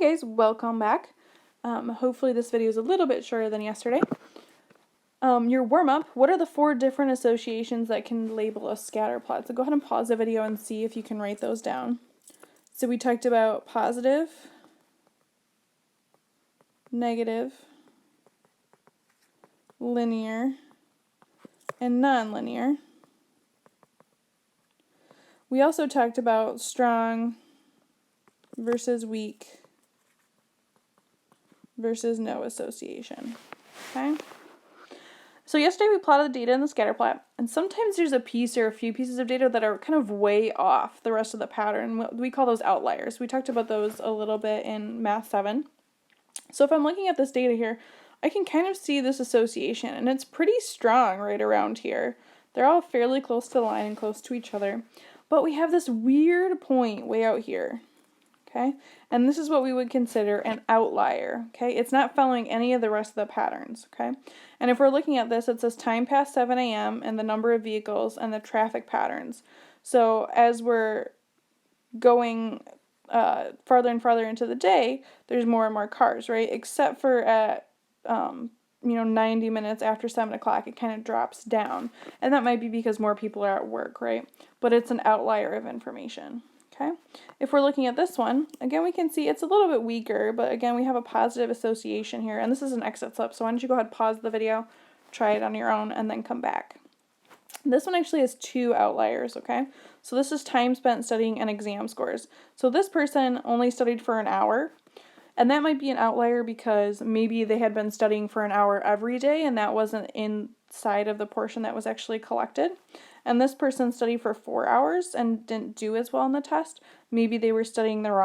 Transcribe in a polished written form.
Hi guys, welcome back. Hopefully this video is a little bit shorter than yesterday. Your warm-up, what are the 4 different associations that can label a scatter plot? So go ahead and pause the video and see if you can write those down. So we talked about positive, negative, linear, and nonlinear. We also talked about strong versus weak versus no association. Okay? So yesterday we plotted the data in the scatter plot, and sometimes there's a piece or a few pieces of data that are kind of way off the rest of the pattern. We call those outliers. We talked about those a little bit in Math 7. So if I'm looking at this data here, I can kind of see this association, and it's pretty strong right around here. They're all fairly close to the line and close to each other, but we have this weird point way out here. Okay, and this is what we would consider an outlier. Okay, it's not following any of the rest of the patterns. Okay, and if we're looking at this, it says time past 7 a.m. and the number of vehicles and the traffic patterns. So as we're going farther and farther into the day, there's more and more cars, right? Except for at 90 minutes after 7 o'clock, it kind of drops down, and that might be because more people are at work, right? But it's an outlier of information. Okay, if we're looking at this one, again, we can see it's a little bit weaker, but again, we have a positive association here, and this is an exit slip, so why don't you go ahead and pause the video, try it on your own, and then come back. This one actually has 2 outliers, okay? So this is time spent studying and exam scores. So this person only studied for an hour, and that might be an outlier because maybe they had been studying for an hour every day, and that wasn't inside of the portion that was actually collected. And this person studied for 4 hours and didn't do as well on the test. Maybe they were studying the wrong